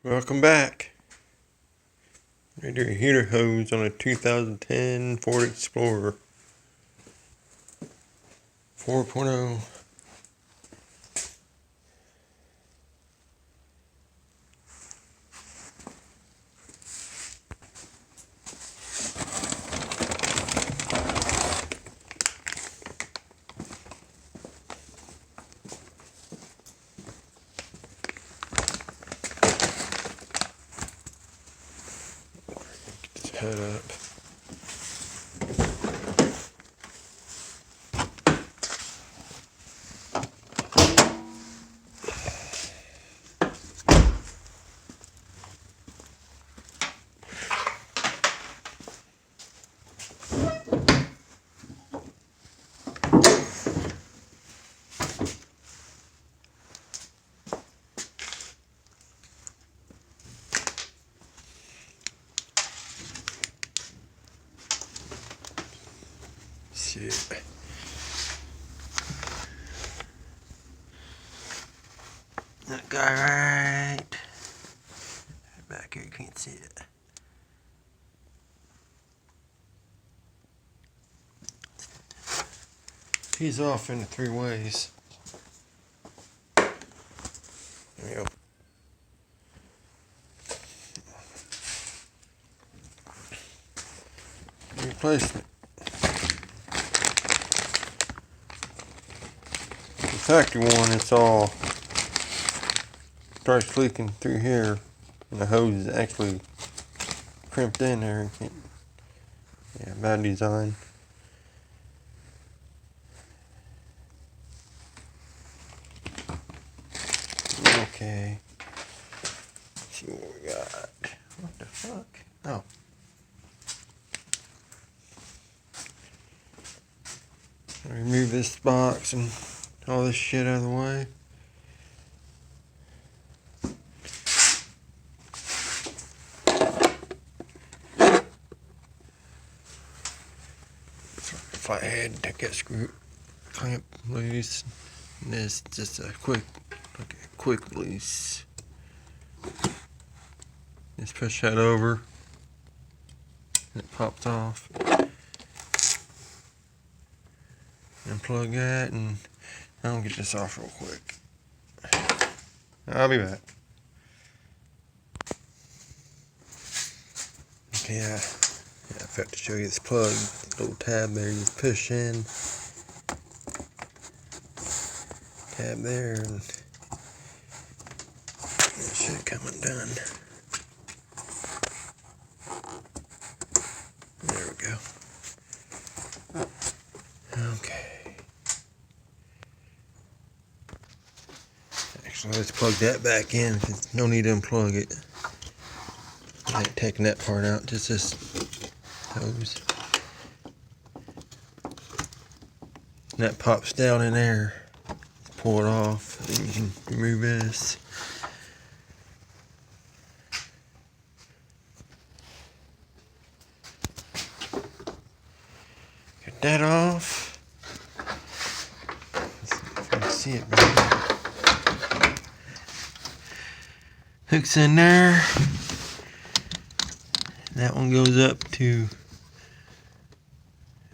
Welcome back. Radiator heater hose on a 2010 Ford Explorer 4.0. Get this head up. Shit. That guy right back here, you can't see it. He's off into 3 ways. There we go. Replacement. The factory one, it's all starts leaking through here, and the hose is actually crimped in there. Yeah, bad design. Okay. Let's see what we got. What the fuck? Oh. Remove this box and all this shit out of the way. Flathead, take that screw clamp loose. And this just a quick release. Just push that over. And it pops off. Unplug that, and I'll get this off real quick. I'll be back. Okay, I forgot to show you this plug. Little tab there, you push in. Tab there, and it should come undone. There we go. Okay. Actually, let's plug that back in. There's no need to unplug it. I ain't taking that part out, just this hose. And that pops down in there. Pull it off, then you can remove this. Get that off. Let's see if you can see it better. Hooks in there. That one goes up to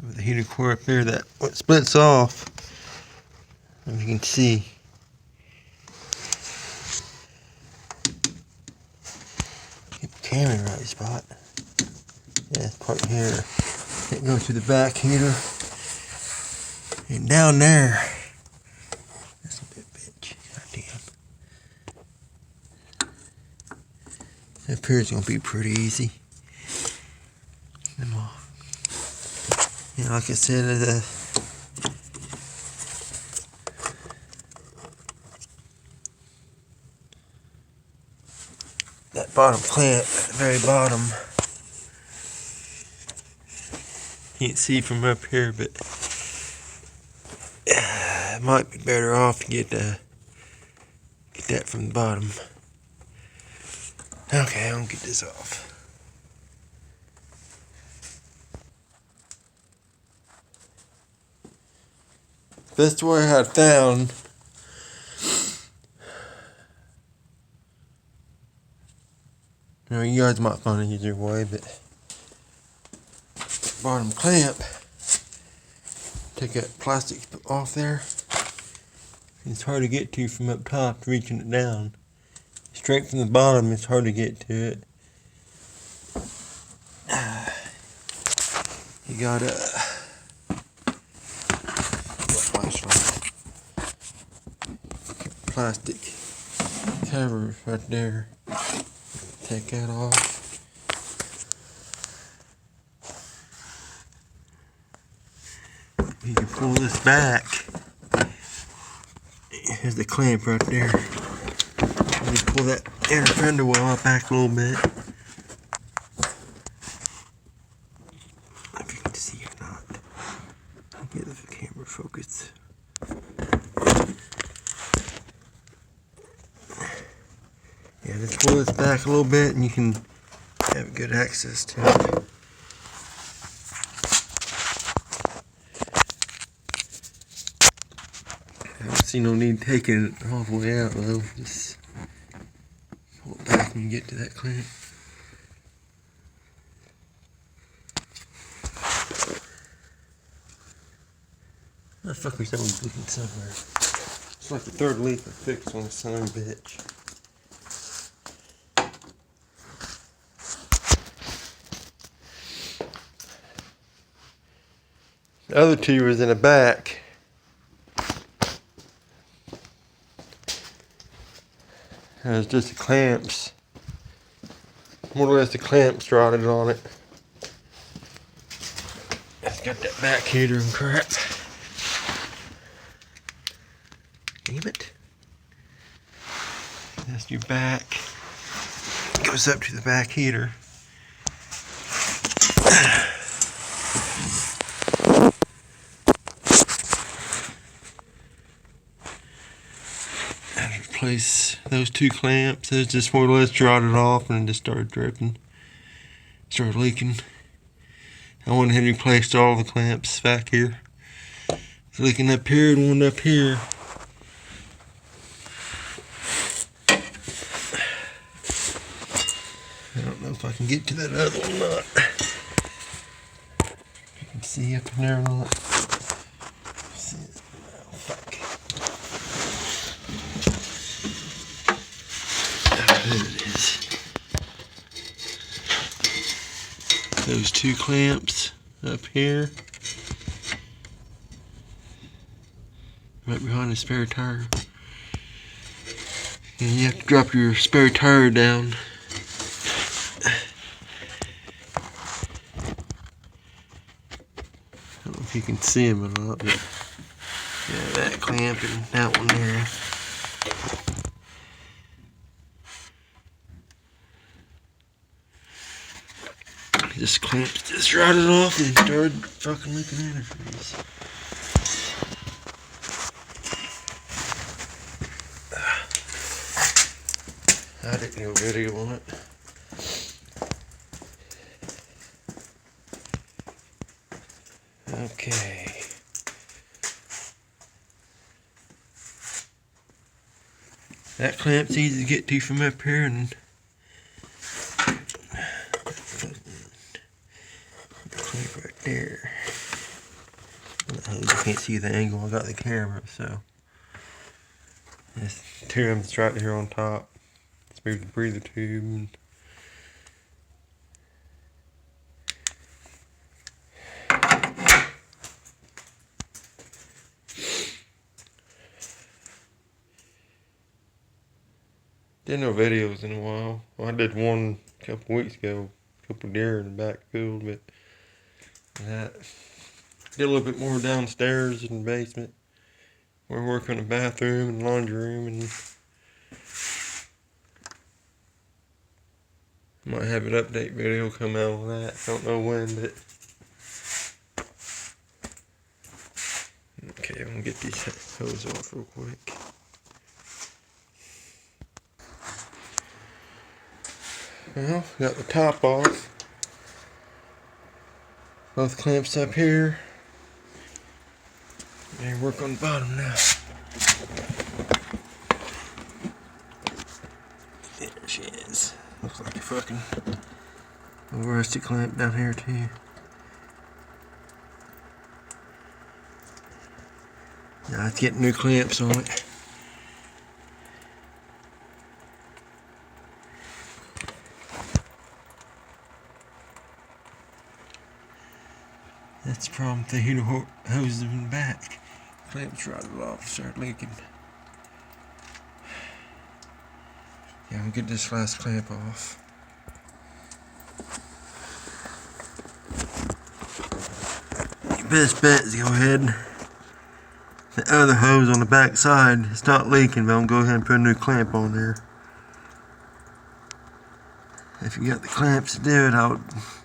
the heater core up there. That what splits off. As you can see. Keep the camera in the right spot. Yeah, this part here. It goes to the back heater. And down there. That's a bit bitch. Goddamn. Up here is gonna be pretty easy. You know, like I said, that bottom clamp at the very bottom. Can't see from up here, but it might be better off to get that from the bottom. Okay, I'm gonna get this off. Best way I found Now you guys might find an easier way, but bottom clamp, take that plastic off there. It's hard to get to from up top, reaching it down. Straight from the bottom, it's hard to get to it. You gotta plastic cover right there. Take that off. You can pull this back. Here's the clamp right there. You pull that inner fender well back a little bit. If you can see or not. I'll get the camera focused. Yeah, just pull this back a little bit and you can have good access to it. I don't see no need taking it all the way out though. Just pull it back when you get to that clamp. I fuck we always leaking somewhere. It's like the third leak I fixed on the son of a bitch. The other two was in the back. It was just the clamps. More or less the clamps rotted on it. It's got that back heater and crap. Damn it. That's your back. It goes up to the back heater. Replace those two clamps. Those just more or less rotted off and it just started dripping. Started leaking. I went ahead and replaced all the clamps back here. It's leaking up here and one up here. I don't know if I can get to that other one or not. You can see up in there or not. See it? Oh, fuck. There it is. Those two clamps up here. Right behind the spare tire. And you have to drop your spare tire down. I don't know if you can see them or not, but yeah, that clamp and that one there. This clamps just rotted off and started fucking leaking antifreeze. I didn't do a video on it. Okay. That clamp's easy to get to from up here, and clamp right there. You can't see the angle. I got the camera, so this two of them's right here on top. Let's move the breather tube. Did no videos in a while. Well, I did one a couple weeks ago, a couple deer in the backfield, but that did a little bit more downstairs in the basement. We're working on the bathroom and laundry room, and might have an update video come out on that. Don't know when, but okay, I'm gonna get these hose off real quick. Well, got the top off. Both clamps up here. And work on the bottom now. There she is. Looks like a fucking rusty clamp down here too. Now it's getting new clamps on it. That's the problem with the heater hoses in the back. Clamps rotted off, start leaking. Yeah, I'll get this last clamp off. Your best bet is go ahead. The other hose on the back side, it's not leaking, but I'm gonna go ahead and put a new clamp on there. If you got the clamps to do it, I'll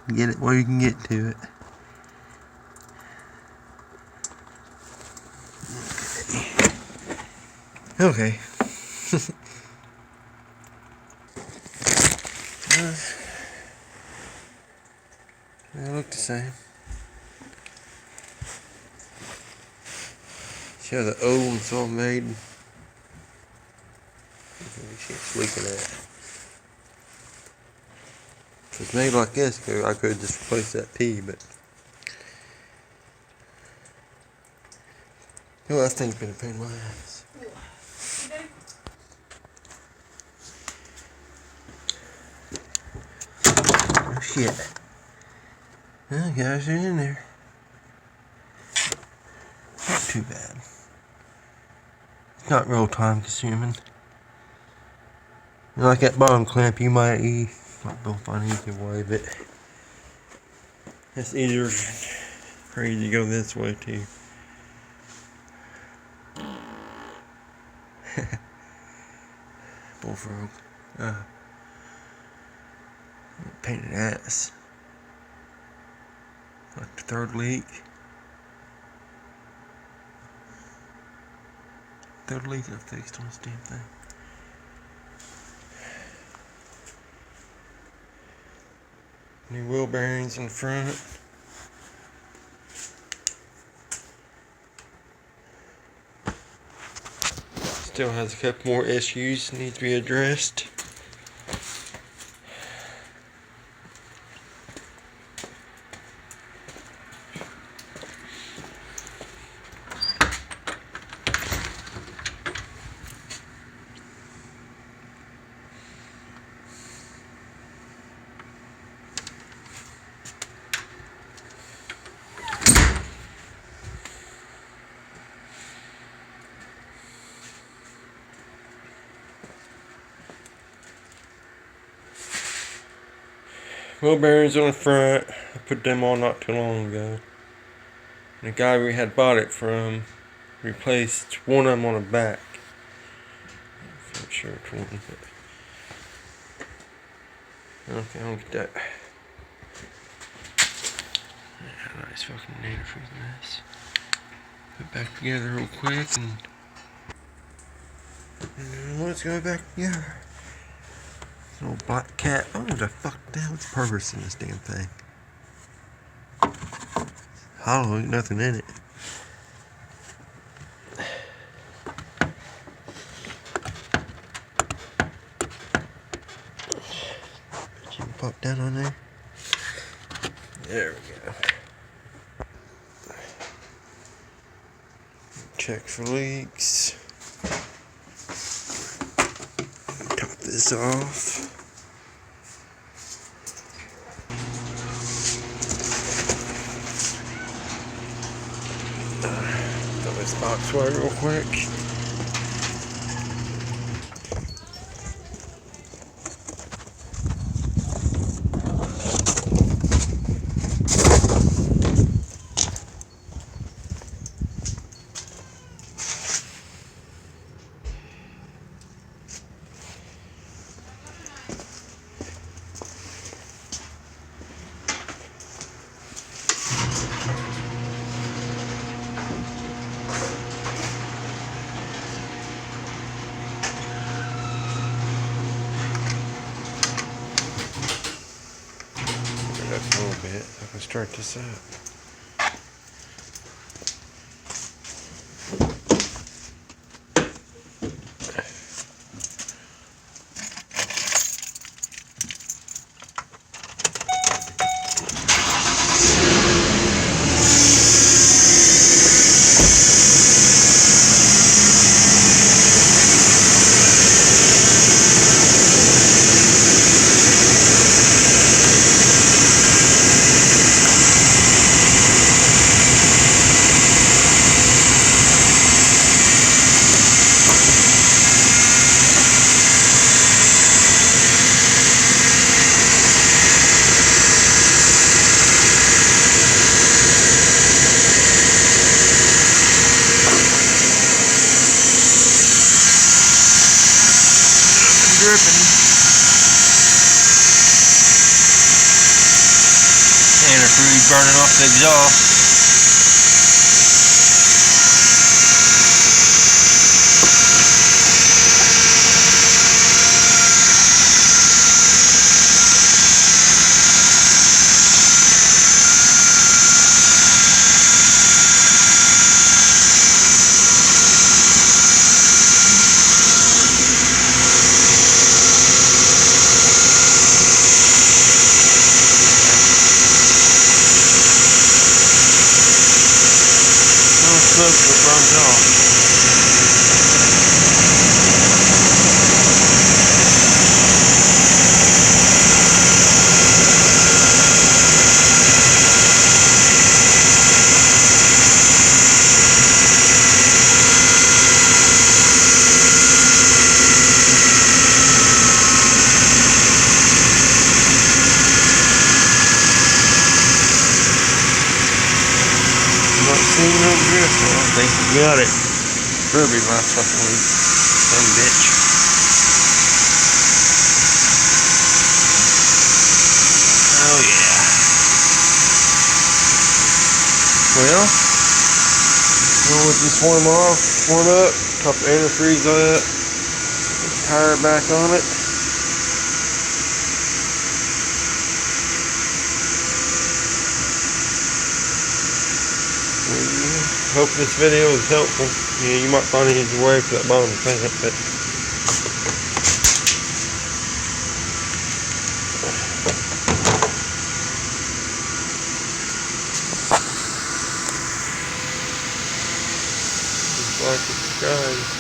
get it where you can get to it. Okay. They look the same. See how the old's all made? It's leaking at. If it's made like this, I could just replace that P, but oh, that thing's been a pain in my ass. Oh shit. Well, guys are in there. Not too bad. It's not real time consuming. And like that bottom clamp, you might don't find an easy way, but it's easier for you to go this way too. Bullfrog. Painted ass. Like the third leak. Third leak I fixed on this damn thing. New wheel bearings in front. Still has a couple more issues that need to be addressed. Wheel bearings on the front. I put them on not too long ago. And the guy we had bought it from replaced one of them on the back. I'm not sure which one, but okay, I'll get that. Yeah, nice fucking native for this. Put it back together real quick and let's go back together. Little black cat. Oh, the fuck the hell's the purpose in this damn thing? Hollow, ain't nothing in it. You can pop down on there. There we go. Check for leaks. Top this off. Throw this box away real quick. A little bit so I can start this up. be burning off the exhaust. Smoke that runs off. Seen no drift, well, I think we got it. Ruby last fucking week. Some bitch. Oh yeah. Well, we'll let this warm up, pop the antifreeze up, put the tire back on it. Hope this video is helpful. Yeah, you might find an easy way for that bottom clean up, but just like, subscribe.